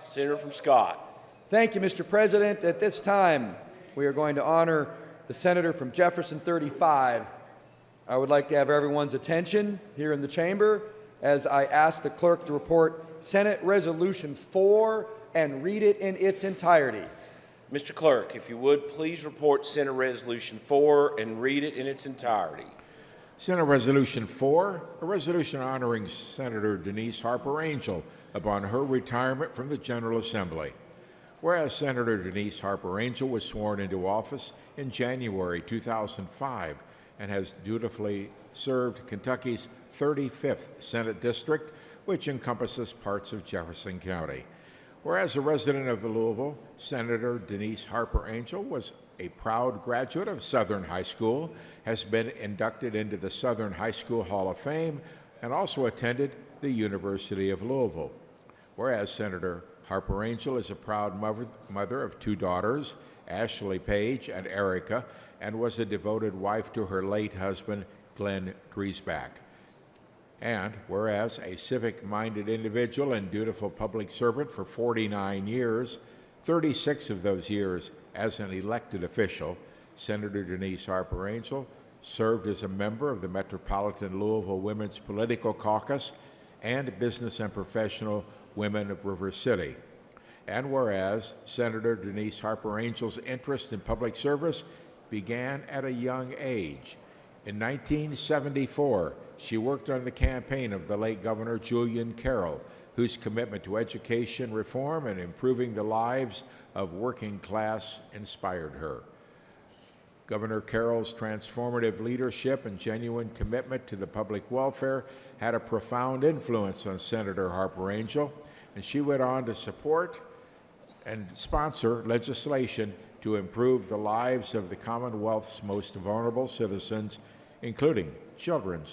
Senator from Scott. Thank you, Mr. President. At this time, we are going to honor the Senator from Jefferson 35. I would like to have everyone's attention here in the chamber as I ask the clerk to report Senate Resolution 4 and read it in its entirety. Mr. Clerk, if you would, please report Senate Resolution 4 and read it in its entirety. Senate Resolution 4, a resolution honoring Senator Denise Harper Angel upon her retirement from the General Assembly. Whereas Senator Denise Harper Angel was sworn into office in January 2005 and has dutifully served Kentucky's 35th Senate District, which encompasses parts of Jefferson County. Whereas a resident of Louisville, Senator Denise Harper Angel was a proud graduate of Southern High School, has been inducted into the Southern High School Hall of Fame, and also attended the University of Louisville. Whereas Senator Harper Angel is a proud mother of two daughters, Ashley Page and Erica, and was a devoted wife to her late husband, Glenn Griesbach. And whereas a civic-minded individual and dutiful public servant for 49 years, 36 of those years as an elected official, Senator Denise Harper Angel served as a member of the Metropolitan Louisville Women's Political Caucus and Business and Professional Women of River City. And whereas Senator Denise Harper Angel's interest in public service began at a young age. In 1974, she worked on the campaign of the late Governor Julian Carroll, whose commitment to education reform and improving the lives of working class inspired her. Governor Carroll's transformative leadership and genuine commitment to the public welfare had a profound influence on Senator Harper Angel, and she went on to support and sponsor legislation to improve the lives of the Commonwealth's most vulnerable citizens, including children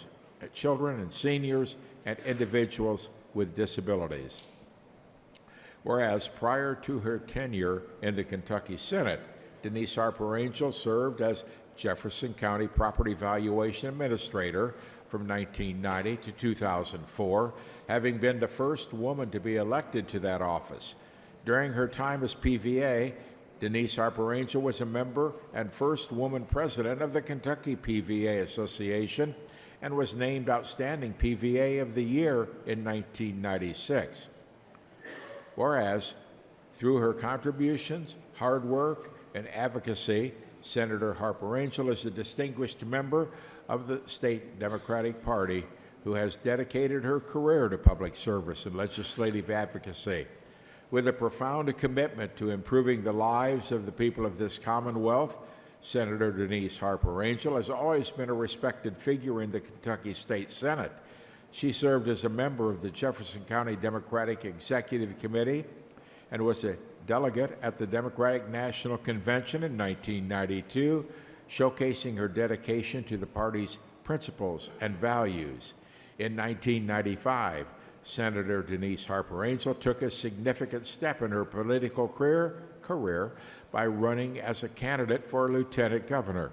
and seniors and individuals with disabilities. Whereas prior to her tenure in the Kentucky Senate, Denise Harper Angel served as Jefferson County Property Valuation Administrator from 1990 to 2004, having been the first woman to be elected to that office. During her time as PVA, Denise Harper Angel was a member and first woman president of the Kentucky PVA Association and was named Outstanding PVA of the Year in 1996. Whereas, through her contributions, hard work, and advocacy, Senator Harper Angel is a distinguished member of the state Democratic Party who has dedicated her career to public service and legislative advocacy. With a profound commitment to improving the lives of the people of this Commonwealth, Senator Denise Harper Angel has always been a respected figure in the Kentucky State Senate. She served as a member of the Jefferson County Democratic Executive Committee and was a delegate at the Democratic National Convention in 1992, showcasing her dedication to the party's principles and values. In 1995, Senator Denise Harper Angel took a significant step in her political career by running as a candidate for lieutenant governor.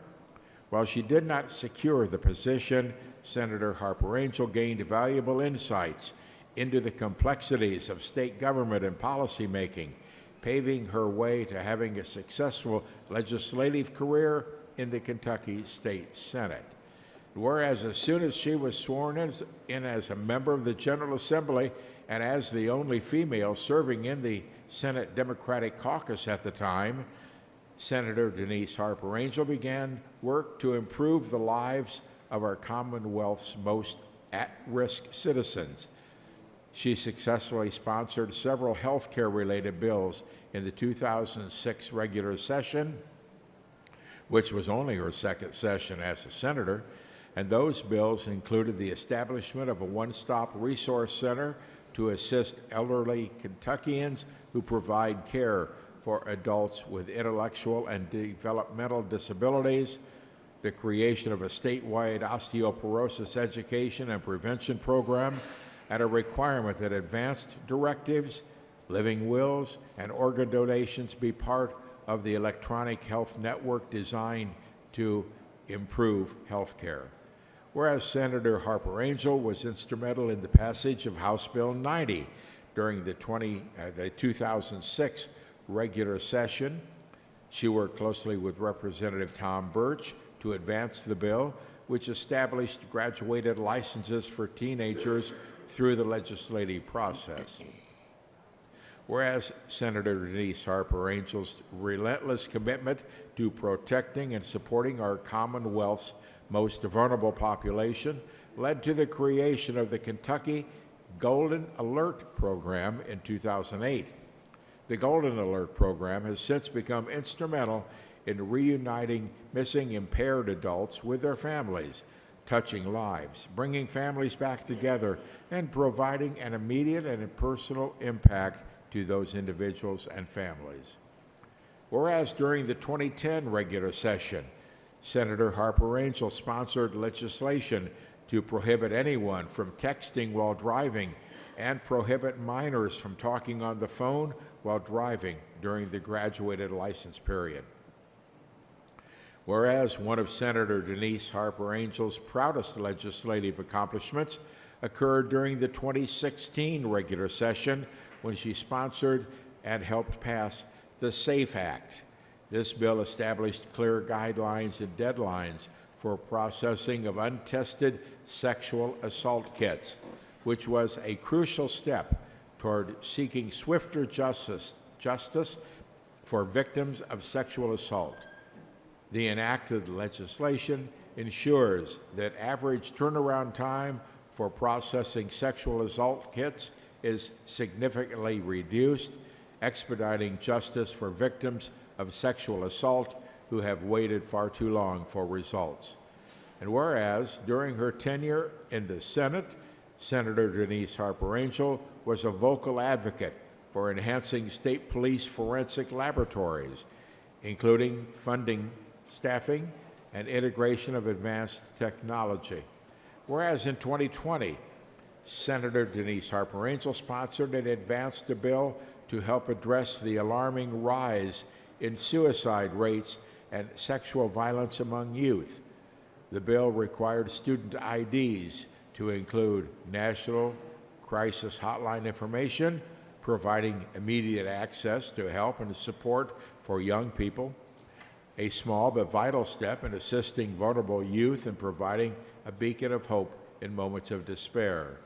While she did not secure the position, Senator Harper Angel gained valuable insights into the complexities of state government and policymaking, paving her way to having a successful legislative career in the Kentucky State Senate. Whereas as soon as she was sworn in as a member of the General Assembly and as the only female serving in the Senate Democratic Caucus at the time, Senator Denise Harper Angel began work to improve the lives of our Commonwealth's most at-risk citizens. She successfully sponsored several health care-related bills in the 2006 regular session, which was only her second session as a senator, and those bills included the establishment of a one-stop resource center to assist elderly Kentuckians who provide care for adults with intellectual and developmental disabilities, the creation of a statewide osteoporosis education and prevention program, and a requirement that advanced directives, living wills, and organ donations be part of the electronic health network designed to improve health care. Whereas Senator Harper Angel was instrumental in the passage of House Bill 90, during the 2006 regular session. She worked closely with Representative Tom Birch to advance the bill, which established graduated licenses for teenagers through the legislative process. Whereas Senator Denise Harper Angel's relentless commitment to protecting and supporting our Commonwealth's most vulnerable population led to the creation of the Kentucky Golden Alert Program in 2008. The Golden Alert Program has since become instrumental in reuniting missing impaired adults with their families, touching lives, bringing families back together, and providing an immediate and personal impact to those individuals and families. Whereas during the 2010 regular session, Senator Harper Angel sponsored legislation to prohibit anyone from texting while driving and prohibit minors from talking on the phone while driving during the graduated license period. Whereas one of Senator Denise Harper Angel's proudest legislative accomplishments occurred during the 2016 regular session when she sponsored and helped pass the SAFE Act. This bill established clear guidelines and deadlines for processing of untested sexual assault kits, which was a crucial step toward seeking swifter justice for victims of sexual assault. The enacted legislation ensures that average turnaround time for processing sexual assault kits is significantly reduced, expediting justice for victims of sexual assault who have waited far too long for results. And whereas during her tenure in the Senate, Senator Denise Harper Angel was a vocal advocate for enhancing state police forensic laboratories, including funding, staffing, and integration of advanced technology. Whereas in 2020, Senator Denise Harper Angel sponsored and advanced a bill to help address the alarming rise in suicide rates and sexual violence among youth. The bill required student IDs to include national crisis hotline information, providing immediate access to help and support for young people, a small but vital step in assisting vulnerable youth and providing a beacon of hope in moments of despair.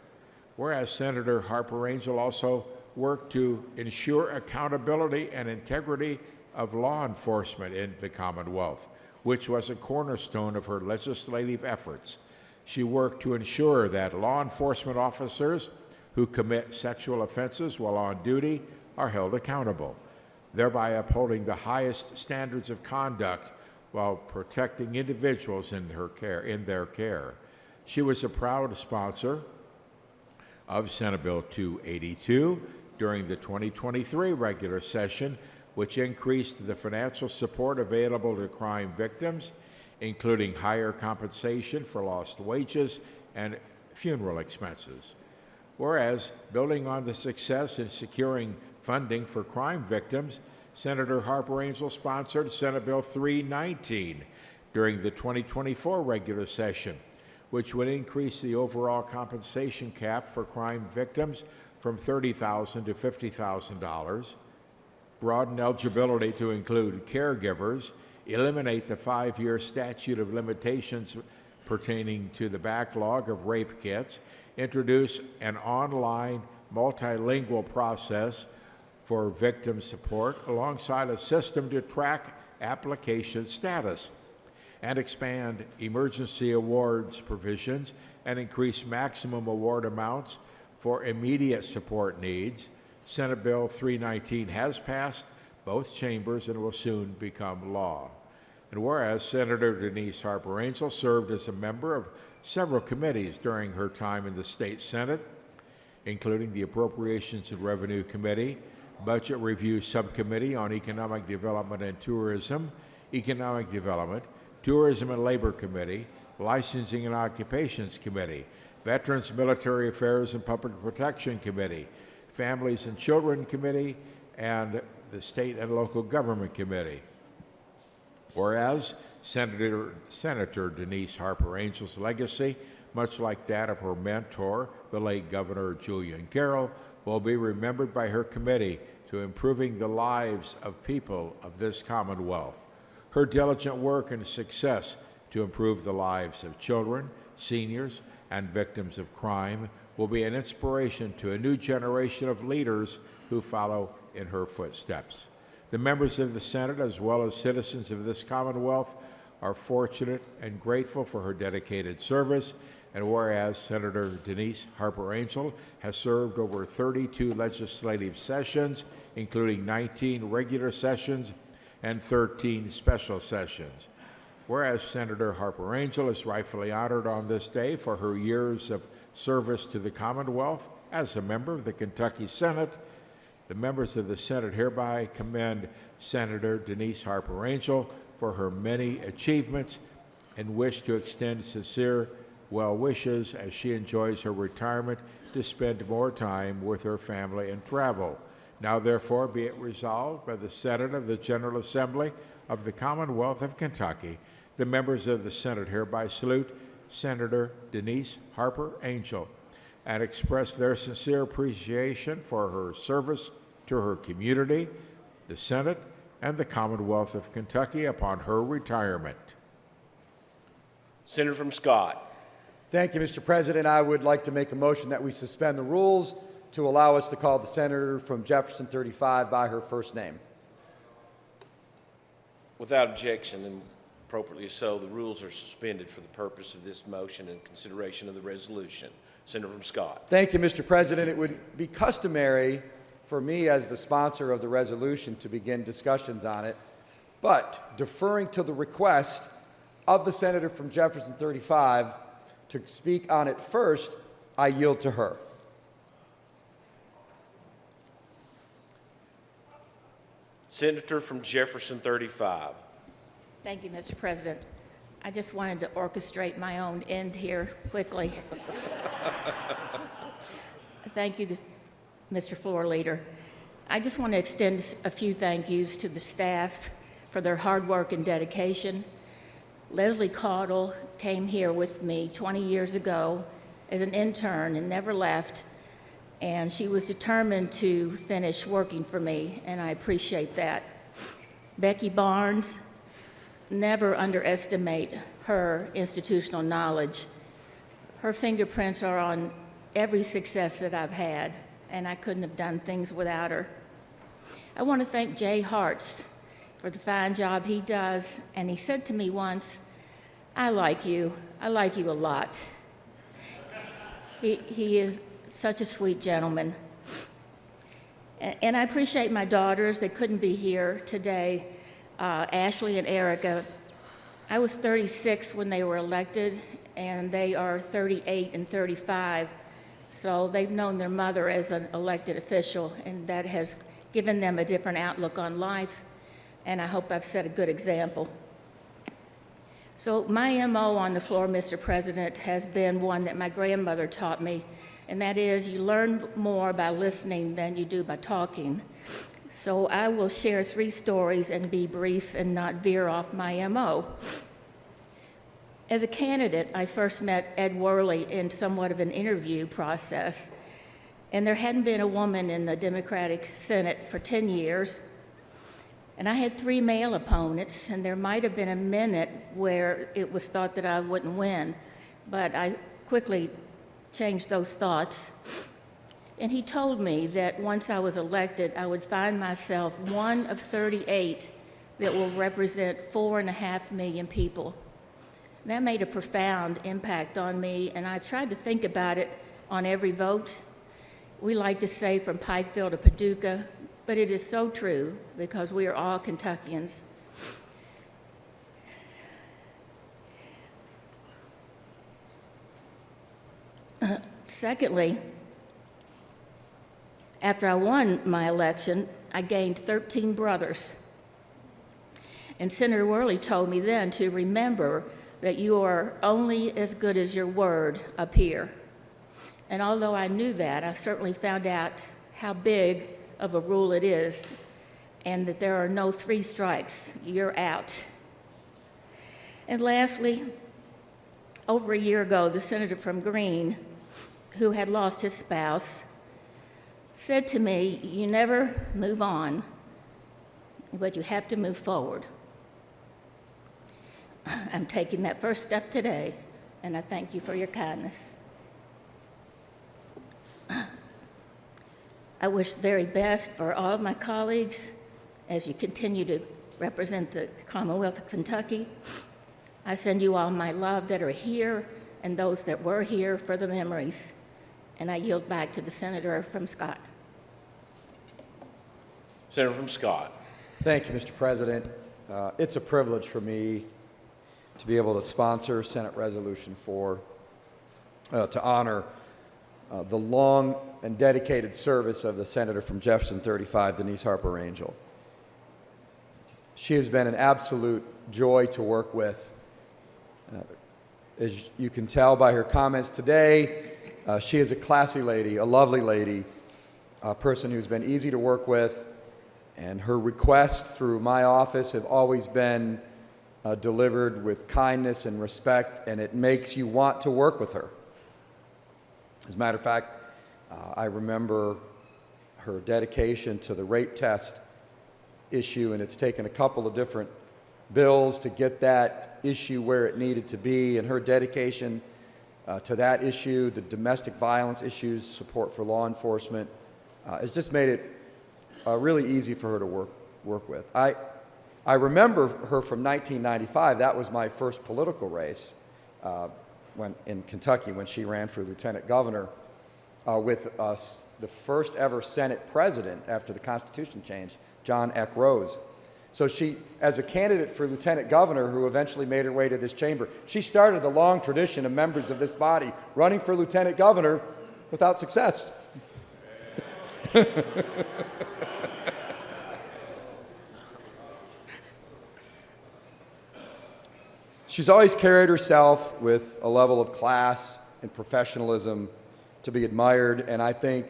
Whereas Senator Harper Angel also worked to ensure accountability and integrity of law enforcement in the Commonwealth, which was a cornerstone of her legislative efforts. She worked to ensure that law enforcement officers who commit sexual offenses while on duty are held accountable, thereby upholding the highest standards of conduct while protecting individuals in their care. She was a proud sponsor of Senate Bill 282 during the 2023 regular session, which increased the financial support available to crime victims, including higher compensation for lost wages and funeral expenses. Whereas, building on the success in securing funding for crime victims, Senator Harper Angel sponsored Senate Bill 319 during the 2024 regular session, which would increase the overall compensation cap for crime victims from $30,000 to $50,000, broaden eligibility to include caregivers, eliminate the 5-year statute of limitations pertaining to the backlog of rape kits, introduce an online multilingual process for victim support alongside a system to track application status, and expand emergency awards provisions and increase maximum award amounts for immediate support needs. Senate Bill 319 has passed both chambers and will soon become law. And whereas Senator Denise Harper Angel served as a member of several committees during her time in the state Senate, including the Appropriations and Revenue Committee, Budget Review Subcommittee on Economic Development and Tourism, Economic Development, Tourism and Labor Committee, Licensing and Occupations Committee, Veterans, Military Affairs and Public Protection Committee, Families and Children Committee, and the State and Local Government Committee. Whereas Senator Denise Harper Angel's legacy, much like that of her mentor, the late Governor Julian Carroll, will be remembered by her committee to improving the lives of people of this Commonwealth. Her diligent work and success to improve the lives of children, seniors, and victims of crime will be an inspiration to a new generation of leaders who follow in her footsteps. The members of the Senate, as well as citizens of this Commonwealth, are fortunate and grateful for her dedicated service, and whereas Senator Denise Harper Angel has served over 32 legislative sessions, including 19 regular sessions and 13 special sessions. Whereas Senator Harper Angel is rightfully honored on this day for her years of service to the Commonwealth as a member of the Kentucky Senate, the members of the Senate hereby commend Senator Denise Harper Angel for her many achievements and wish to extend sincere well wishes as she enjoys her retirement to spend more time with her family and travel. Now, therefore, be it resolved by the Senate of the General Assembly of the Commonwealth of Kentucky, the members of the Senate hereby salute Senator Denise Harper Angel and express their sincere appreciation for her service to her community, the Senate, and the Commonwealth of Kentucky upon her retirement. Senator from Scott. Thank you, Mr. President. I would like to make a motion that we suspend the rules to allow us to call the senator from Jefferson 35 by her first name. Without objection, and appropriately so, the rules are suspended for the purpose of this motion and consideration of the resolution. Senator from Scott. Thank you, Mr. President. It would be customary for me as the sponsor of the resolution to begin discussions on it, but deferring to the request of the senator from Jefferson 35 to speak on it first, I yield to her. Senator from Jefferson 35. Thank you, Mr. President. I just wanted to orchestrate my own end here quickly. Thank you to Mr. Floor Leader. I just want to extend a few thank yous to the staff for their hard work and dedication. Leslie Caudle came here with me 20 years ago as an intern and never left, and she was determined to finish working for me, and I appreciate that. Becky Barnes, never underestimate her institutional knowledge. Her fingerprints are on every success that I've had, and I couldn't have done things without her. I want to thank Jay Hartz for the fine job he does, and he said to me once, I like you a lot. He is such a sweet gentleman. And I appreciate my daughters. They couldn't be here today. Ashley and Erica. I was 36 when they were elected, and they are 38 and 35. So they've known their mother as an elected official, and that has given them a different outlook on life, and I hope I've set a good example. So my MO on the floor, Mr. President, has been one that my grandmother taught me, and that is you learn more by listening than you do by talking. So I will share 3 stories and be brief and not veer off my MO. As a candidate, I first met Ed Worley in somewhat of an interview process, and there hadn't been a woman in the Democratic Senate for 10 years. And I had 3 male opponents, and there might have been a minute where it was thought that I wouldn't win, but I quickly changed those thoughts. And he told me that once I was elected, I would find myself one of 38 that will represent 4.5 million people. And that made a profound impact on me, and I've tried to think about it on every vote. We like to say from Pikeville to Paducah, but it is so true because we are all Kentuckians. Secondly, after I won my election, I gained 13 brothers. And Senator Worley told me then to remember that you are only as good as your word up here. And although I knew that, I certainly found out how big of a rule it is, and that there are no 3 strikes, you're out. And lastly, over a year ago, the senator from Greene, who had lost his spouse, said to me, "You never move on, but you have to move forward." I'm taking that first step today, and I thank you for your kindness. I wish the very best for all of my colleagues as you continue to represent the Commonwealth of Kentucky. I send you all my love that are here and those that were here for the memories. And I yield back to the Senator from Scott. Senator from Scott. Thank you, Mr. President. It's a privilege for me to be able to sponsor Senate Resolution 4 to honor the long and dedicated service of the Senator from Jefferson 35, Denise Harper Angel. She has been an absolute joy to work with. As you can tell by her comments today, she is a classy lady, a lovely lady, a person who's been easy to work with, and her requests through my office have always been delivered with kindness and respect, and it makes you want to work with her. As a matter of fact, I remember her dedication to the rape test issue, and it's taken a couple of different bills to get that issue where it needed to be, and her dedication to that issue, the domestic violence issues, support for law enforcement, has just made it really easy for her to work with. I remember her from 1995. That was my first political race in Kentucky when she ran for lieutenant governor with the first ever Senate president after the Constitution changed, John Eck Rose. So she, as a candidate for lieutenant governor who eventually made her way to this chamber, she started the long tradition of members of this body running for lieutenant governor without success. She's always carried herself with a level of class and professionalism to be admired, and I think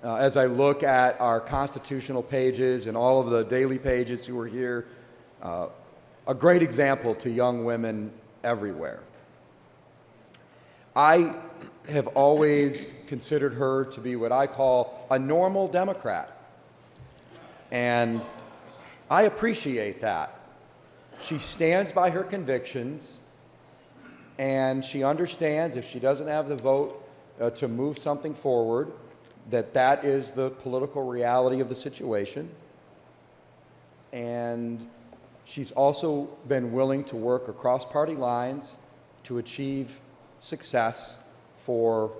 as I look at our constitutional pages and all of the daily pages who are here, a great example to young women everywhere. I have always considered her to be what I call a normal Democrat, and I appreciate that. She stands by her convictions, and she understands if she doesn't have the vote to move something forward, that is the political reality of the situation. And she's also been willing to work across party lines to achieve success for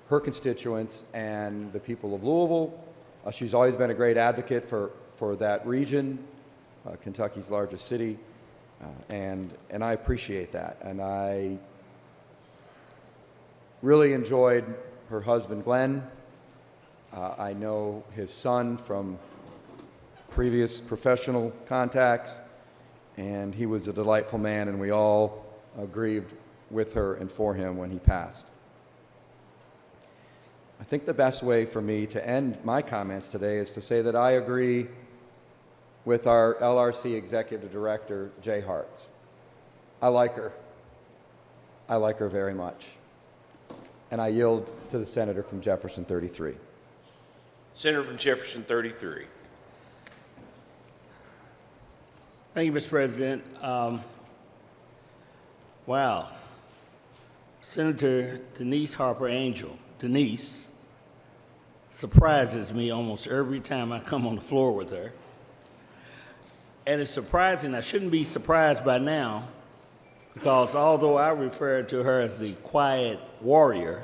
her constituents and the people of Louisville. She's always been a great advocate for that region, Kentucky's largest city, and I appreciate that. And I really enjoyed her husband, Glenn. I know his son from previous professional contacts, and he was a delightful man, and we all grieved with her and for him when he passed. I think the best way for me to end my comments today is to say that I agree with our LRC Executive Director, Jay Hartz. I like her. I like her very much. And I yield to the Senator from Jefferson 33. Senator from Jefferson 33. Thank you, Mr. President. Wow. Senator Denise Harper Angel, Denise, surprises me almost every time I come on the floor with her. And it's surprising, I shouldn't be surprised by now, because although I refer to her as the quiet warrior,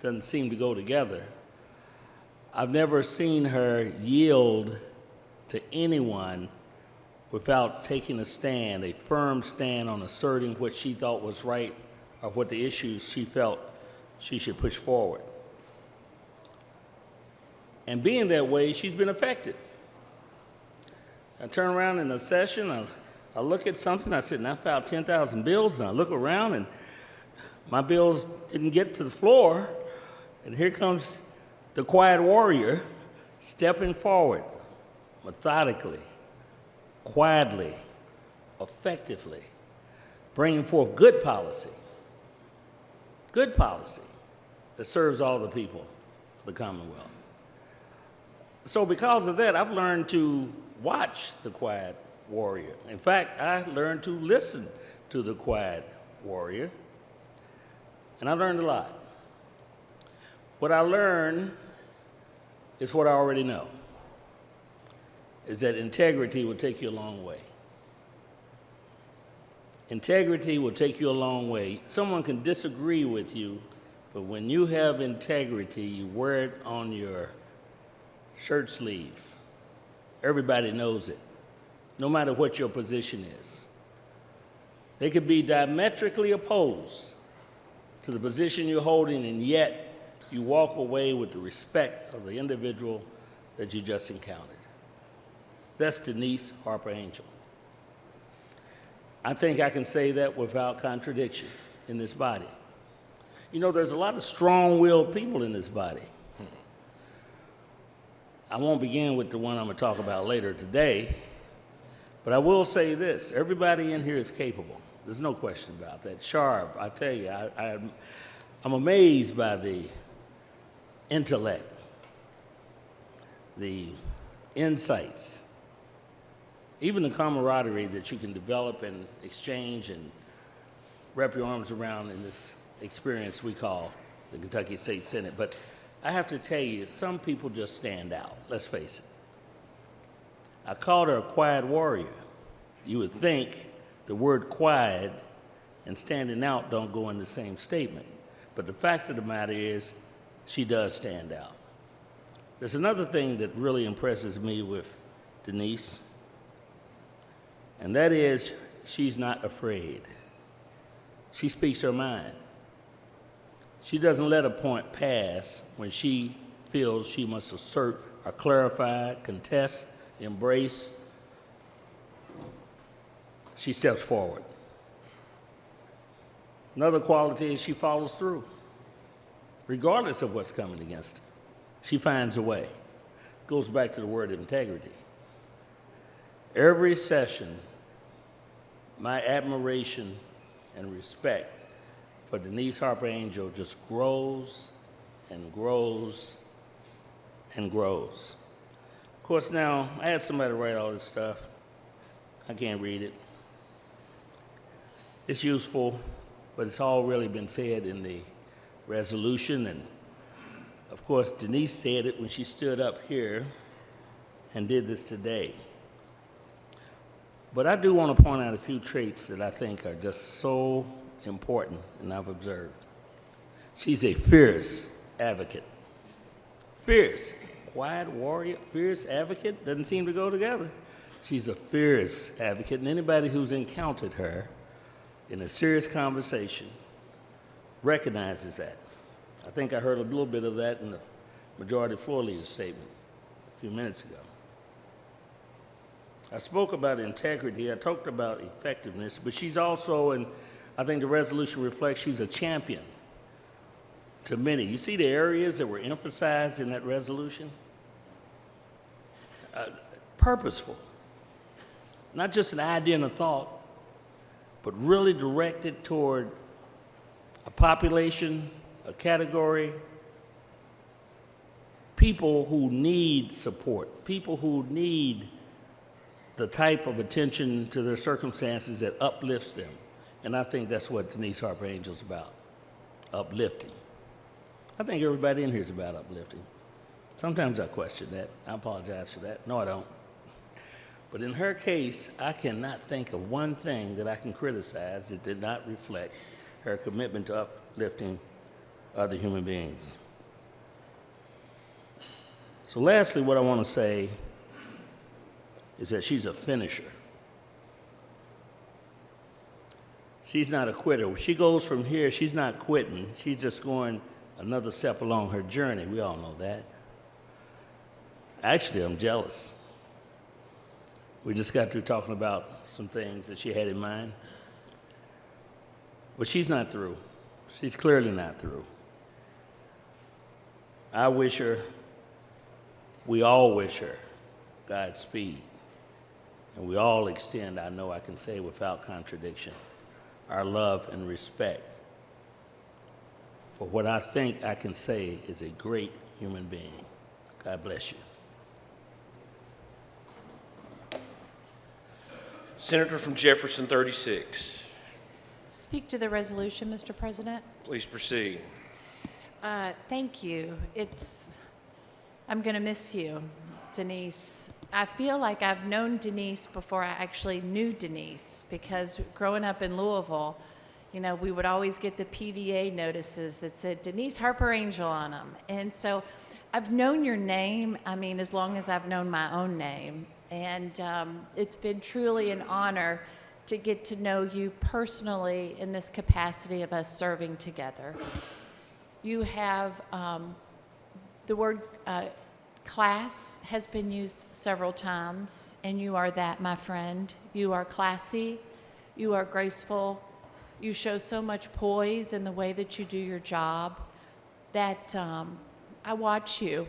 doesn't seem to go together, I've never seen her yield to anyone without taking a stand, a firm stand on asserting what she thought was right or what the issues she felt she should push forward. And being that way, she's been effective. I turn around in a session, I look at something, I said, and I filed 10,000 bills, and I look around, and my bills didn't get to the floor, and here comes the quiet warrior stepping forward methodically, quietly, effectively, bringing forth good policy that serves all the people of the Commonwealth. So because of that, I've learned to watch the quiet warrior. In fact, I learned to listen to the quiet warrior, and I learned a lot. What I learned is what I already know, is that integrity will take you a long way. Integrity will take you a long way. Someone can disagree with you, but when you have integrity, you wear it on your shirt sleeve. Everybody knows it, no matter what your position is. They could be diametrically opposed to the position you're holding, and yet you walk away with the respect of the individual that you just encountered. That's Denise Harper Angel. I think I can say that without contradiction in this body. You know, there's a lot of strong-willed people in this body. I won't begin with the one I'm going to talk about later today, but I will say this. Everybody in here is capable. There's no question about that. Sharp, I tell you, I'm amazed by the intellect, the insights, even the camaraderie that you can develop and exchange and wrap your arms around in this experience we call the Kentucky State Senate. But I have to tell you, some people just stand out, let's face it. I called her a quiet warrior. You would think the word quiet and standing out don't go in the same statement. But the fact of the matter is, she does stand out. There's another thing that really impresses me with Denise, and that is she's not afraid. She speaks her mind. She doesn't let a point pass when she feels she must assert or clarify, contest, embrace. She steps forward. Another quality is she follows through. Regardless of what's coming against her, she finds a way. Goes back to the word integrity. Every session, my admiration and respect for Denise Harper Angel just grows and grows and grows. Of course, now, I had somebody write all this stuff. I can't read it. It's useful, but it's all really been said in the resolution, and of course, Denise said it when she stood up here and did this today. But I do want to point out a few traits that I think are just so important, and I've observed. She's a fierce advocate. Fierce. Quiet warrior, fierce advocate doesn't seem to go together. She's a fierce advocate, and anybody who's encountered her in a serious conversation recognizes that. I think I heard a little bit of that in the majority floor leader statement a few minutes ago. I spoke about integrity, I talked about effectiveness, but she's also, and I think the resolution reflects, she's a champion to many. You see the areas that were emphasized in that resolution? Purposeful. Not just an idea and a thought, but really directed toward a population, a category, people who need support, people who need the type of attention to their circumstances that uplifts them. And I think that's what Denise Harper Angel's about, uplifting. I think everybody in here is about uplifting. Sometimes I question that. I apologize for that. No, I don't. But in her case, I cannot think of one thing that I can criticize that did not reflect her commitment to uplifting other human beings. So lastly, what I want to say is that she's a finisher. She's not a quitter. When she goes from here, she's not quitting. She's just going another step along her journey. We all know that. Actually, I'm jealous. We just got through talking about some things that she had in mind. But she's not through. She's clearly not through. I wish her, we all wish her Godspeed. And we all extend, I know I can say without contradiction, our love and respect for what I think I can say is a great human being. God bless you. Senator from Jefferson, 36. Speak to the resolution, Mr. President. Please proceed. Thank you. I'm going to miss you, Denise. I feel like I've known Denise before I actually knew Denise, because growing up in Louisville, you know, we would always get the PVA notices that said Denise Harper Angel on them. And so I've known your name, as long as I've known my own name. And it's been truly an honor to get to know you personally in this capacity of us serving together. You have, the word class has been used several times, and you are that, my friend. You are classy, you are graceful, you show so much poise in the way that you do your job that I watch you,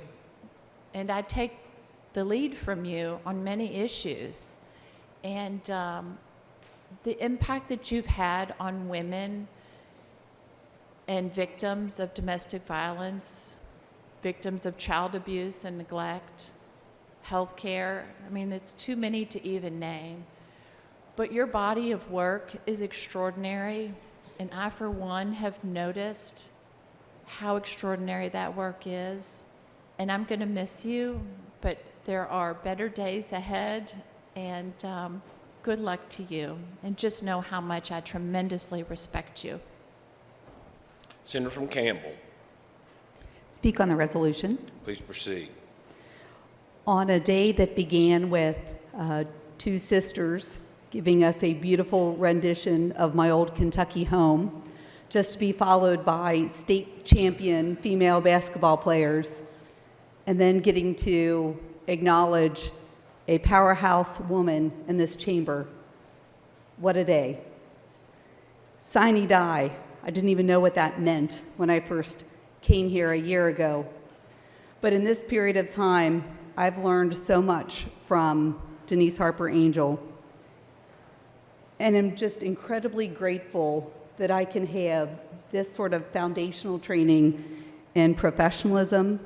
and I take the lead from you on many issues. And the impact that you've had on women and victims of domestic violence, victims of child abuse and neglect, healthcare, it's too many to even name. But your body of work is extraordinary, and I, for one, have noticed how extraordinary that work is. And I'm going to miss you, but there are better days ahead, and good luck to you. And just know how much I tremendously respect you. Senator from Campbell, Speak on the resolution. please proceed. On a day that began with two sisters giving us a beautiful rendition of My Old Kentucky Home, just to be followed by state champion female basketball players, and then getting to acknowledge a powerhouse woman in this chamber. What a day. Sine die. I didn't even know what that meant when I first came here a year ago. But in this period of time, I've learned so much from Denise Harper Angel. And I'm just incredibly grateful that I can have this sort of foundational training in professionalism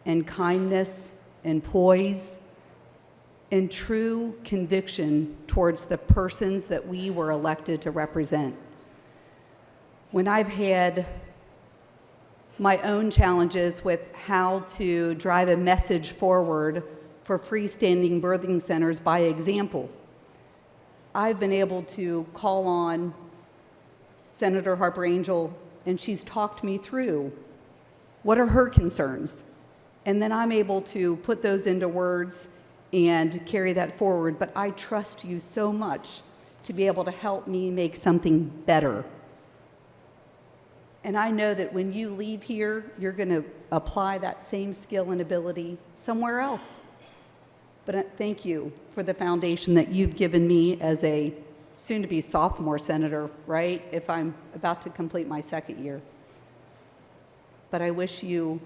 and kindness and poise and true conviction towards the persons that we were elected to represent. When I've had my own challenges with how to drive a message forward for freestanding birthing centers by example, I've been able to call on Senator Harper Angel, and she's talked me through what are her concerns. And then I'm able to put those into words and carry that forward. But I trust you so much to be able to help me make something better. And I know that when you leave here, you're going to apply that same skill and ability somewhere else. But thank you for the foundation that you've given me as a soon-to-be sophomore senator, right? If I'm about to complete my second year. But I wish you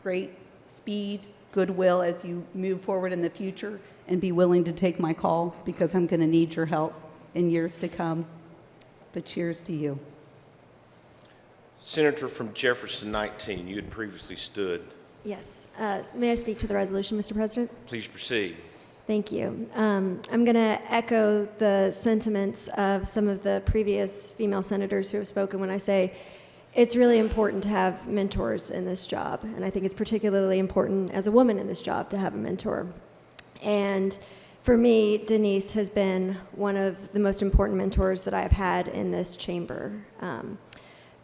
great speed, goodwill as you move forward in the future, and be willing to take my call, because I'm going to need your help in years to come. But cheers to you. Senator from Jefferson, 19. You had previously stood. Yes. May I speak to the resolution, Mr. President? Please proceed. Thank you. I'm going to echo the sentiments of some of the previous female senators who have spoken when I say it's really important to have mentors in this job. And I think it's particularly important as a woman in this job to have a mentor. And for me, Denise has been one of the most important mentors that I've had in this chamber.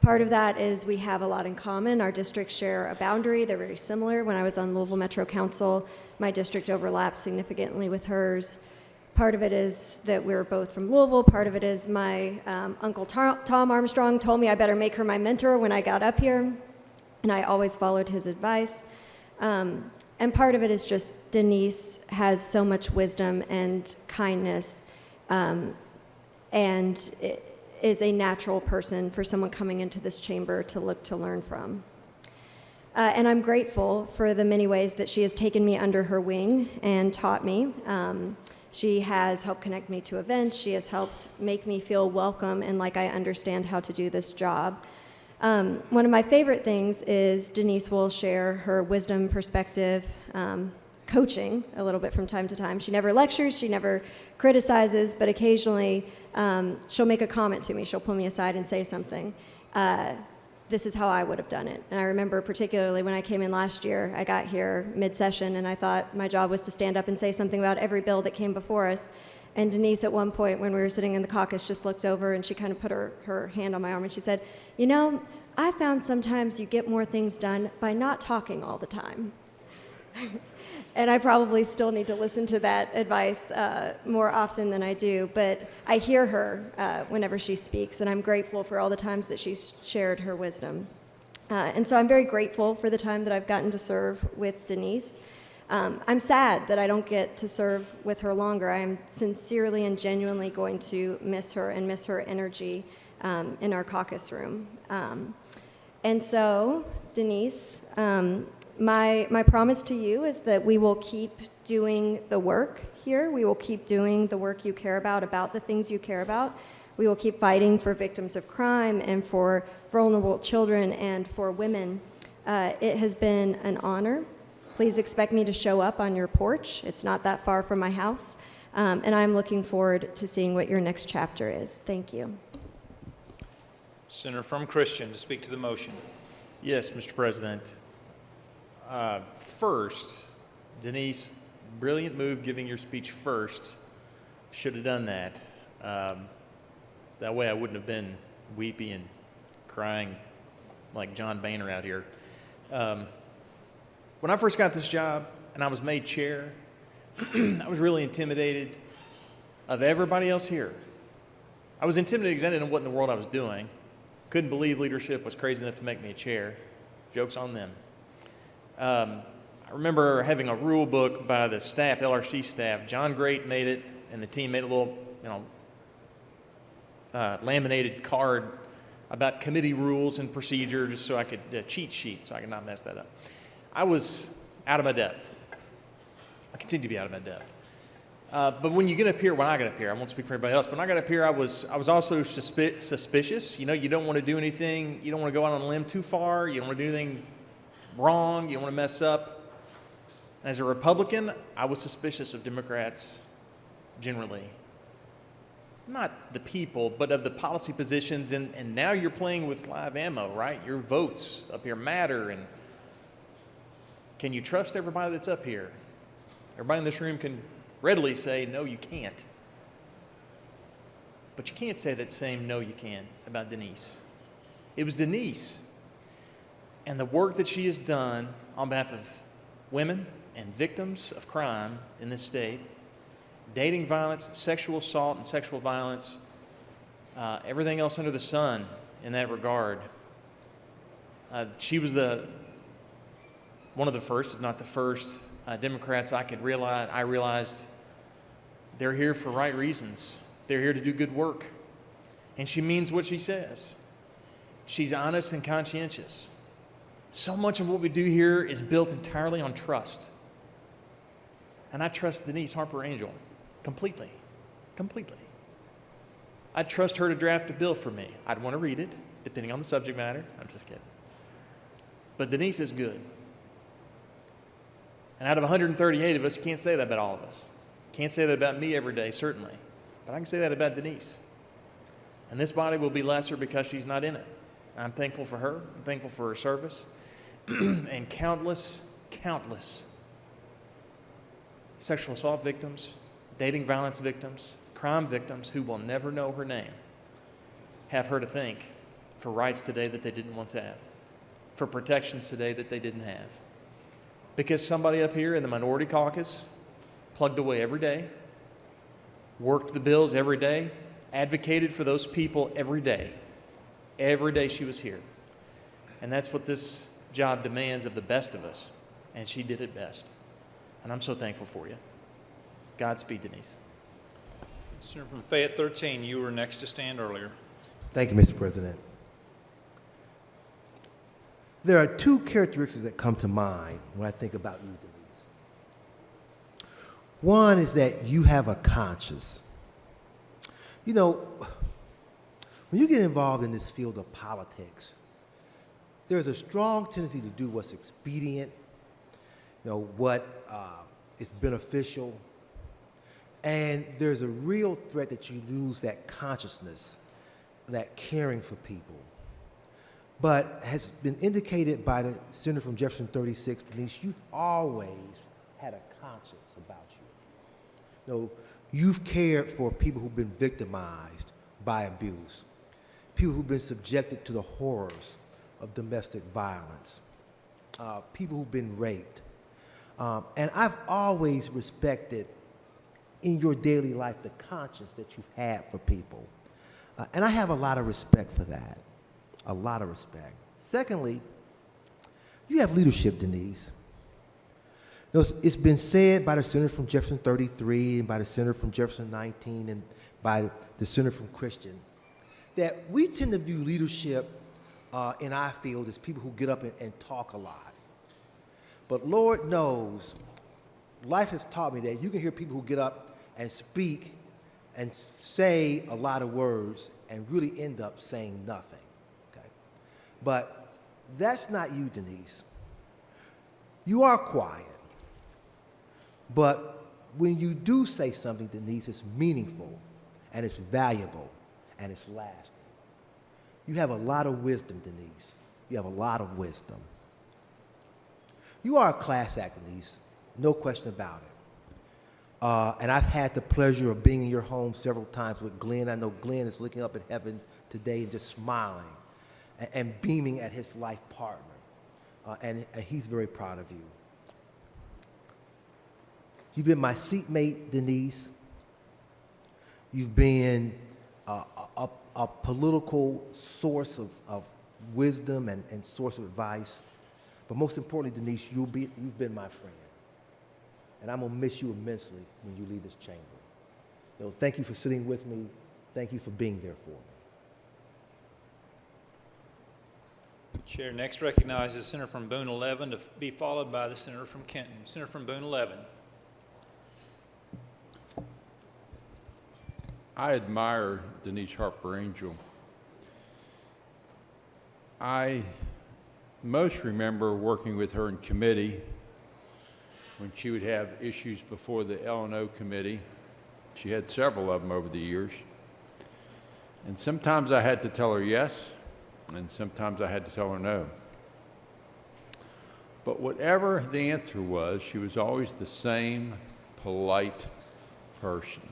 Part of that is we have a lot in common. Our districts share a boundary. They're very similar. When I was on Louisville Metro Council, my district overlaps significantly with hers. Part of it is that we're both from Louisville. Part of it is my Uncle Tom Armstrong told me I better make her my mentor when I got up here, and I always followed his advice. And part of it is just Denise has so much wisdom and kindness, and is a natural person for someone coming into this chamber to look to learn from. And I'm grateful for the many ways that she has taken me under her wing and taught me. She has helped connect me to events. She has helped make me feel welcome and like I understand how to do this job. One of my favorite things is Denise will share her wisdom perspective. coaching a little bit from time to time. She never lectures, she never criticizes, but occasionally she'll make a comment to me. She'll pull me aside and say something. This is how I would have done it. And I remember particularly when I came in last year, I got here mid-session and I thought my job was to stand up and say something about every bill that came before us. And Denise, at one point when we were sitting in the caucus, just looked over and she kind of put her hand on my arm and she said, you know, I found sometimes you get more things done by not talking all the time. And I probably still need to listen to that advice more often than I do, but I hear her whenever she speaks, and I'm grateful for all the times that she's shared her wisdom. And so I'm very grateful for the time that I've gotten to serve with Denise. I'm sad that I don't get to serve with her longer. I'm sincerely and genuinely going to miss her and miss her energy in our caucus room. And so, Denise, my promise to you is that we will keep doing the work here. We will keep doing the work you care about the things you care about. We will keep fighting for victims of crime and for vulnerable children and for women. It has been an honor. Please expect me to show up on your porch. It's not that far from my house. And I'm looking forward to seeing what your next chapter is. Thank you. Senator from Christian to speak to the motion. Yes, Mr. President. First, Denise, brilliant move giving your speech first. Should have done that. That way I wouldn't have been weepy and crying like John Boehner out here. When I first got this job and I was made chair, I was really intimidated of everybody else here. I was intimidated because I didn't know what in the world I was doing. Couldn't believe leadership was crazy enough to make me a chair. Joke's on them. I remember having a rule book by the staff, LRC staff. John Great made it, and the team made a little, laminated card about committee rules and procedure, just so I could cheat sheet, so I could not mess that up. I was out of my depth. I continue to be out of my depth. But when you get up here, when I got up here, I won't speak for everybody else, but when I got up here, I was also suspicious. You don't want to do anything, you don't want to go out on a limb too far, you don't want to do anything wrong, you don't want to mess up. And as a Republican, I was suspicious of Democrats generally. Not the people, but of the policy positions, and now you're playing with live ammo, right? Your votes up here matter, and can you trust everybody that's up here? Everybody in this room can readily say, no, you can't. But you can't say that same no, you can about Denise. It was Denise and the work that she has done on behalf of women and victims of crime in this state, dating violence, sexual assault and sexual violence, everything else under the sun in that regard. She was one of the first, if not the first, Democrats I realized they're here for right reasons. They're here to do good work. And she means what she says. She's honest and conscientious. So much of what we do here is built entirely on trust. And I trust Denise Harper Angel completely. Completely. I'd trust her to draft a bill for me. I'd want to read it, depending on the subject matter. I'm just kidding. But Denise is good. And out of 138 of us, you can't say that about all of us. Can't say that about me every day, certainly. But I can say that about Denise. And this body will be lesser because she's not in it. I'm thankful for her. I'm thankful for her service. And countless sexual assault victims, dating violence victims, crime victims who will never know her name have her to thank for rights today that they didn't once have, for protections today that they didn't have. Because somebody up here in the minority caucus plugged away every day, worked the bills every day, advocated for those people every day. Every day she was here. And that's what this job demands of the best of us. And she did it best. And I'm so thankful for you. Godspeed, Denise. Senator from Fayette 13, you were next to stand earlier. Thank you, Mr. President. There are two characteristics that come to mind when I think about you, Denise. One is that you have a conscience. You know, when you get involved in this field of politics, there's a strong tendency to do what's expedient, what it's beneficial, and there's a real threat that you lose that consciousness, that caring for people. But has been indicated by the Senator from Jefferson 36, Denise, you've always had a conscience about you. You know, you've cared for people who've been victimized by abuse, people who've been subjected to the horrors of domestic violence, people who've been raped. And I've always respected in your daily life the conscience that you've had for people. And I have a lot of respect for that, a lot of respect. Secondly, you have leadership, Denise. You know, it's been said by the Senator from Jefferson 33 and by the Senator from Jefferson 19 and by the Senator from Christian that we tend to view leadership in our field as people who get up and talk a lot. But Lord knows, life has taught me that you can hear people who get up and speak and say a lot of words and really end up saying nothing. Okay? But that's not you, Denise. You are quiet. But when you do say something, Denise, it's meaningful and it's valuable and it's lasting. You have a lot of wisdom, Denise. You have a lot of wisdom. You are a class act, Denise, no question about it. And I've had the pleasure of being in your home several times with Glenn. I know Glenn is looking up at heaven today and just smiling and beaming at his life partner. And he's very proud of you. You've been my seatmate, Denise. You've been a political source of wisdom and source of advice. But most importantly, Denise, you've been my friend. And I'm going to miss you immensely when you leave this chamber. So thank you for sitting with me. Thank you for being there for me. Chair next recognizes the Senator from Boone 11 to be followed by the Senator from Kenton. Senator from Boone 11. I admire Denise Harper Angel. I most remember working with her in committee when she would have issues before the L&O committee. She had several of them over the years. And sometimes I had to tell her yes, and sometimes I had to tell her no. But whatever the answer was, she was always the same polite person.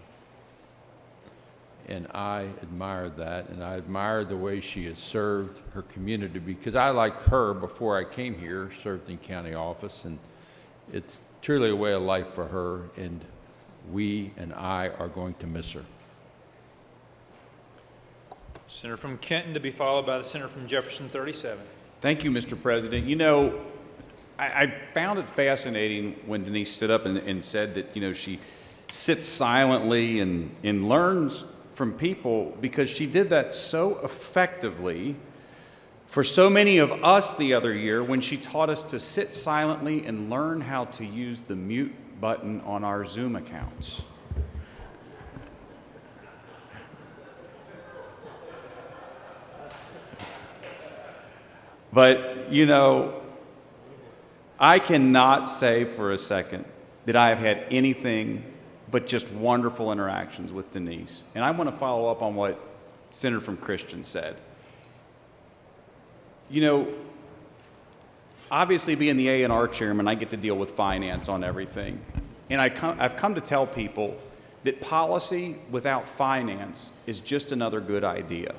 And I admired that, and I admired the way she has served her community, because I, like her, before I came here, served in county office, and it's truly a way of life for her, and we and I are going to miss her. Senator from Kenton to be followed by the Senator from Jefferson 37. Thank you, Mr. President. You know, I found it fascinating when Denise stood up and said that, you know, she sits silently and learns from people, because she did that so effectively for so many of us the other year when she taught us to sit silently and learn how to use the mute button on our Zoom accounts. But, you know, I cannot say for a second that I have had anything but just wonderful interactions with Denise. And I want to follow up on what Senator from Christian said. You know, obviously being the A&R chairman, I get to deal with finance on everything. And I've come to tell people that policy without finance is just another good idea.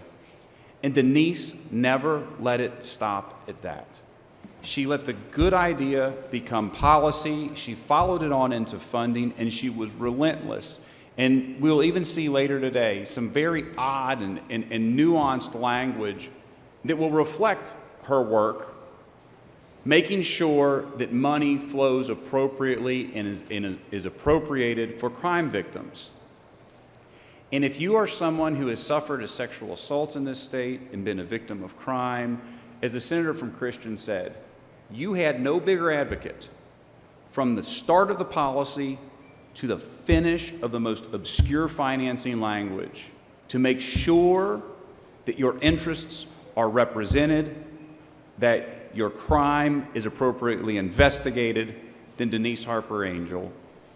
And Denise never let it stop at that. She let the good idea become policy. She followed it on into funding, and she was relentless. And we'll even see later today some very odd and nuanced language that will reflect her work, making sure that money flows appropriately and is appropriated for crime victims. And if you are someone who has suffered a sexual assault in this state and been a victim of crime, as the Senator from Christian said, you had no bigger advocate from the start of the policy to the finish of the most obscure financing language to make sure that your interests are represented, that your crime is appropriately investigated, than Denise Harper Angel.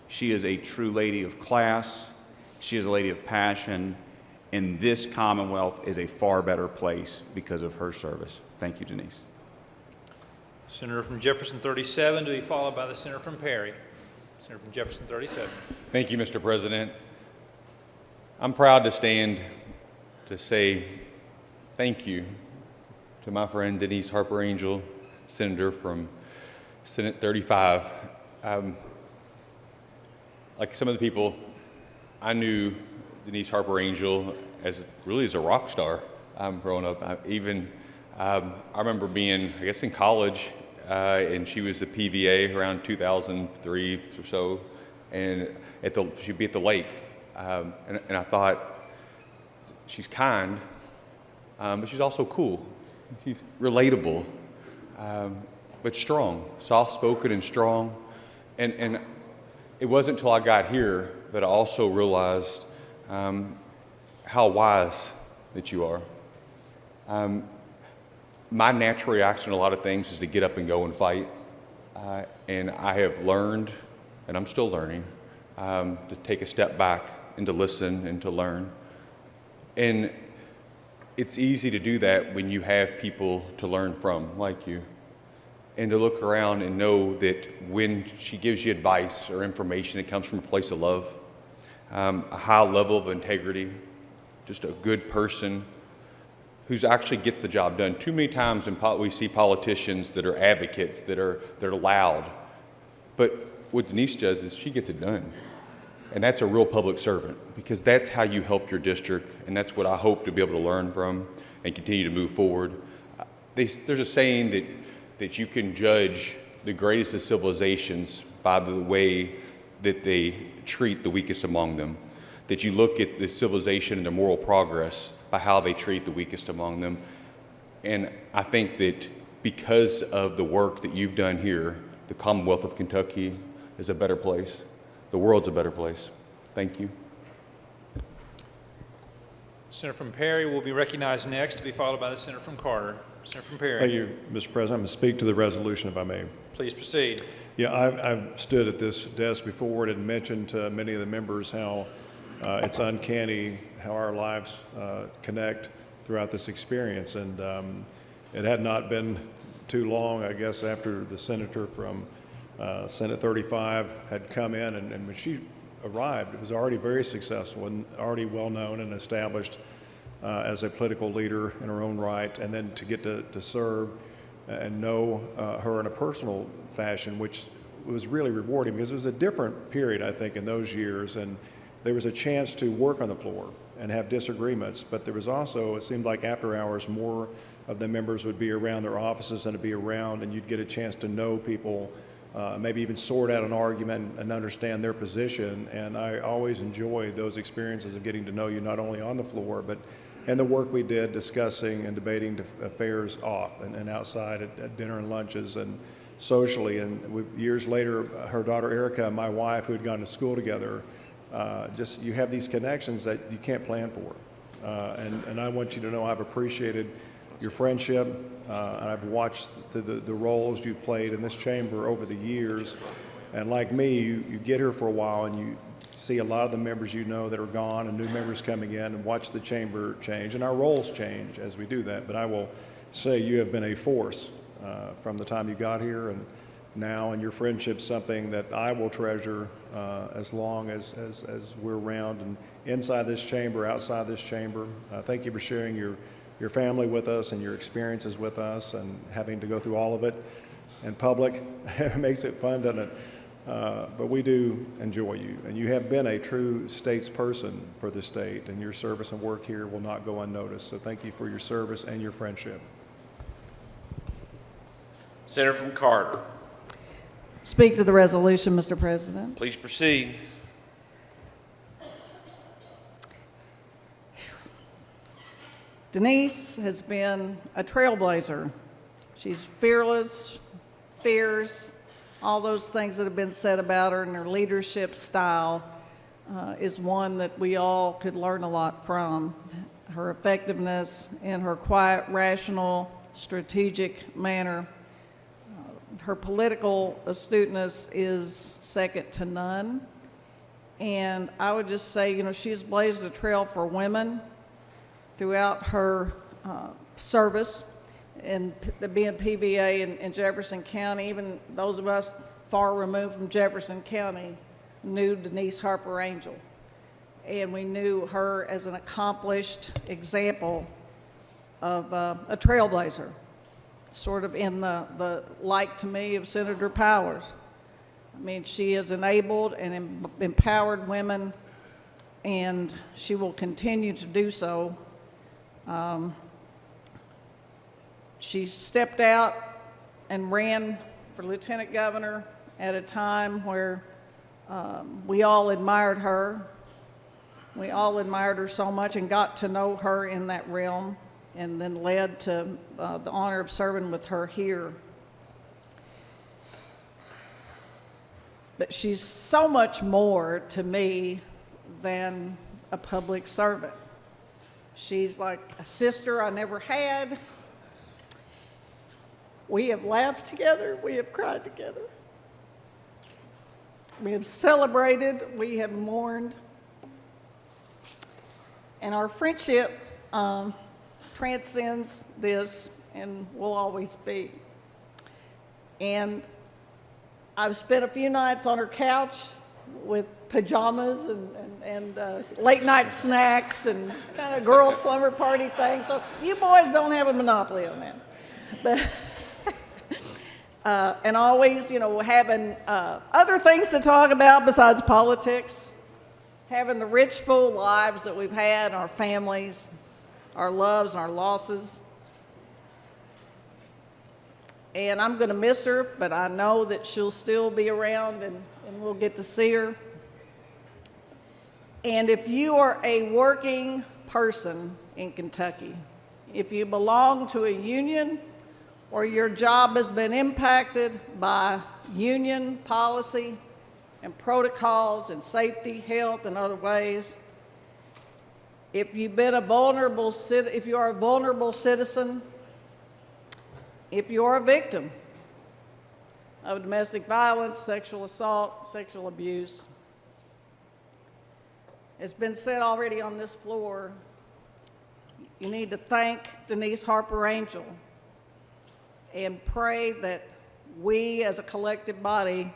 She is a true lady of class. She is a lady of passion. And this Commonwealth is a far better place because of her service. Thank you, Denise. Senator from Jefferson 37 to be followed by the Senator from Perry. Senator from Jefferson 37. Thank you, Mr. President. I'm proud to stand to say thank you to my friend Denise Harper Angel, Senator from Senate 35. Like some of the people, I knew Denise Harper Angel as a rock star growing up. I remember being, I guess, in college, and she was the PVA around 2003 or so, and she'd be at the lake, and I thought, she's kind, but she's also cool. She's relatable, but strong, soft-spoken and strong. And it wasn't until I got here that I also realized how wise that you are. My natural reaction to a lot of things is to get up and go and fight. And I have learned, and I'm still learning, to take a step back and to listen and to learn. And it's easy to do that when you have people to learn from, like you, and to look around and know that when she gives you advice or information, it comes from a place of love, a high level of integrity, just a good person who actually gets the job done. Too many times we see politicians that are advocates, that are loud, but what Denise does is she gets it done. And that's a real public servant, because that's how you help your district, and that's what I hope to be able to learn from and continue to move forward. There's a saying that you can judge the greatest of civilizations by the way that they treat the weakest among them, that you look at the civilization and the moral progress by how they treat the weakest among them. And I think that because of the work that you've done here, the Commonwealth of Kentucky is a better place. The world's a better place. Thank you. Senator from Perry will be recognized next to be followed by the Senator from Carter. Senator from Perry. Thank you, Mr. President. I'm going to speak to the resolution, if I may. Please proceed. Yeah, I've stood at this desk before and mentioned to many of the members how it's uncanny how our lives connect throughout this experience. And it had not been too long, I guess, after the senator from Senate 35 had come in, and when she arrived, it was already very successful and already well known and established as a political leader in her own right, and then to get to serve and know her in a personal fashion, which was really rewarding, because it was a different period, I think, in those years, and there was a chance to work on the floor and have disagreements, but there was also, it seemed like after hours, more of the members would be around their offices and to be around, and you'd get a chance to know people, maybe even sort out an argument and understand their position. And I always enjoy those experiences of getting to know you, not only on the floor, but in the work we did discussing and debating affairs off and outside at dinner and lunches and socially. And years later, her daughter Erica and my wife, who had gone to school together, just you have these connections that you can't plan for. And I want you to know I've appreciated your friendship, and I've watched the roles you've played in this chamber over the years. And like me, you get here for a while and you see a lot of the members you know that are gone and new members coming in, and watch the chamber change, and our roles change as we do that. But I will say you have been a force from the time you got here and now, and your friendship's something that I will treasure as long as we're around, and inside this chamber, outside this chamber. Thank you for sharing your family with us and your experiences with us, and having to go through all of it in public. It makes it fun, doesn't it? But we do enjoy you, and you have been a true statesperson for the state, and your service and work here will not go unnoticed. So thank you for your service and your friendship. Senator from Carter. Speak to the resolution, Mr. President. Please proceed. Denise has been a trailblazer. She's fearless, fierce, all those things that have been said about her, and her leadership style is one that we all could learn a lot from. Her effectiveness in her quiet, rational, strategic manner. Her political astuteness is second to none. And I would just say, you know, she's blazed a trail for women throughout her service and being PBA in Jefferson County. Even those of us far removed from Jefferson County knew Denise Harper Angel. And we knew her as an accomplished example of a trailblazer, sort of in the like to me of Senator Powers. I mean, she has enabled and empowered women, and she will continue to do so. She stepped out and ran for lieutenant governor at a time where we all admired her. We all admired her so much and got to know her in that realm, and then led to the honor of serving with her here. But she's so much more to me than a public servant. She's like a sister I never had. We have laughed together. We have cried together. We have celebrated. We have mourned. And our friendship transcends this and will always be. And I've spent a few nights on her couch with pajamas and late night snacks and kind of girl slumber party things. So you boys don't have a monopoly on that. But and always, you know, having other things to talk about besides politics, having the rich, full lives that we've had, our families, our loves, our losses. And I'm going to miss her, but I know that she'll still be around and we'll get to see her. And if you are a working person in Kentucky, if you belong to a union or your job has been impacted by union policy and protocols and safety, health, and other ways, if you've been if you are a vulnerable citizen, if you're a victim of domestic violence, sexual assault, sexual abuse, it's been said already on this floor, you need to thank Denise Harper Angel and pray that we as a collective body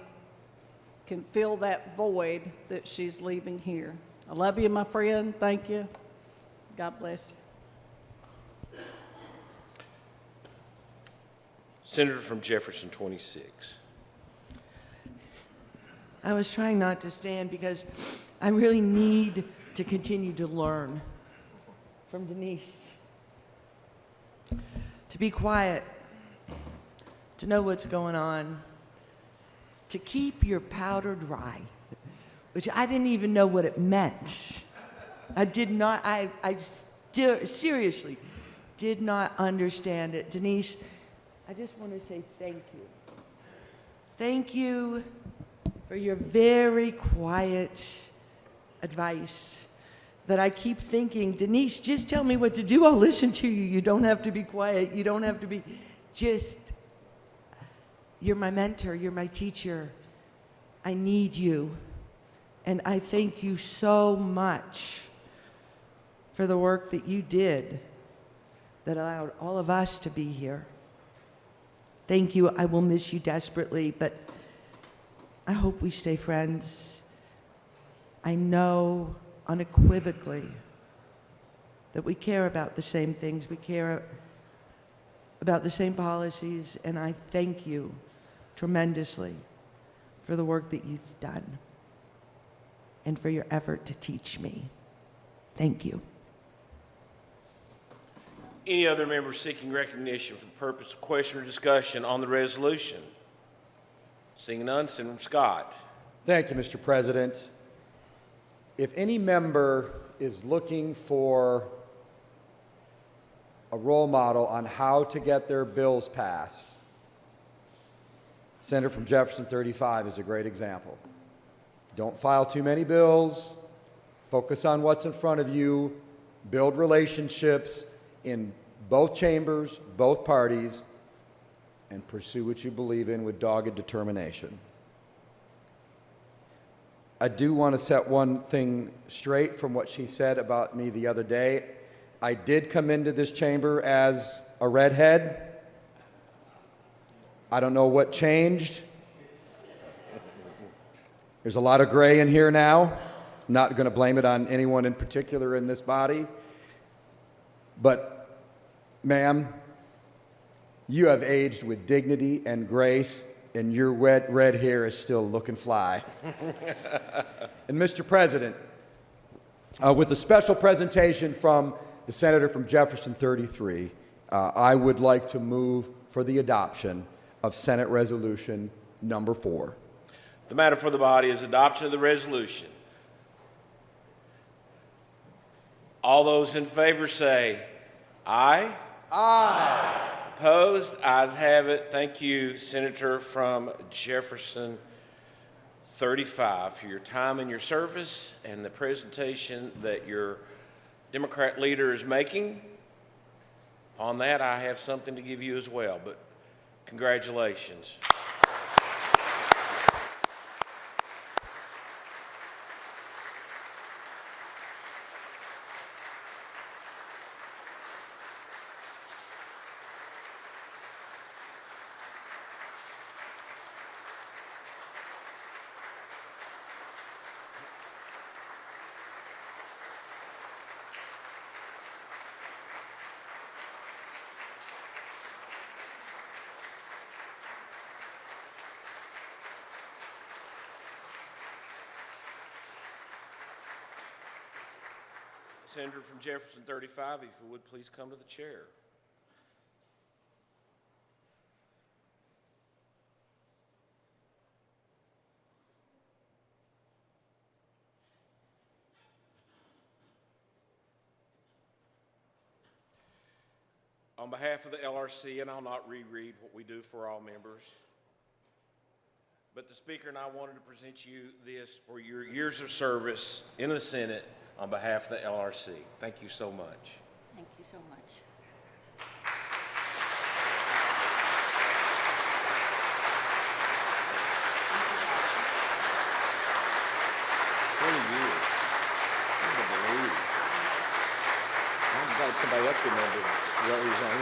can fill that void that she's leaving here. I love you, my friend. Thank you. God bless you. Senator from Jefferson, 26. I was trying not to stand because I really need to continue to learn from Denise. To be quiet, to know what's going on, to keep your powder dry, which I didn't even know what it meant. I did not, I seriously did not understand it. Denise, I just want to say thank you. Thank you for your very quiet advice that I keep thinking, Denise, just tell me what to do. I'll listen to you. You don't have to be quiet. You don't have to be, you're my mentor. You're my teacher. I need you. And I thank you so much for the work that you did that allowed all of us to be here. Thank you. I will miss you desperately, but I hope we stay friends. I know unequivocally that we care about the same things. We care about the same policies, and I thank you tremendously for the work that you've done and for your effort to teach me. Thank you. Any other members seeking recognition for the purpose of question or discussion on the resolution? Seeing none, Senator Scott. Thank you, Mr. President. If any member is looking for a role model on how to get their bills passed, Senator from Jefferson 35 is a great example. Don't file too many bills. Focus on what's in front of you. Build relationships in both chambers, both parties, and pursue what you believe in with dogged determination. I do want to set one thing straight from what she said about me the other day. I did come into this chamber as a redhead. I don't know what changed. There's a lot of gray in here now. I'm not going to blame it on anyone in particular in this body. But, ma'am, you have aged with dignity and grace, and your wet red hair is still looking fly. And Mr. President, with a special presentation from the senator from Jefferson 33, I would like to move for the adoption of Senate Resolution number 4. The matter for the body is adoption of the resolution. All those in favor say aye. Aye. Opposed? Ayes have it. Thank you, Senator from Jefferson 35, for your time and your service and the presentation that your Democrat leader is making. On that, I have something to give you as well, but congratulations. Senator from Jefferson 35, if you would please come to the chair. On behalf of the LRC, and I'll not reread what we do for all members, but the Speaker and I wanted to present you this for your years of service in the Senate on behalf of the LRC. Thank you so much. Thank you so much. I'm glad somebody else remembered what he was on.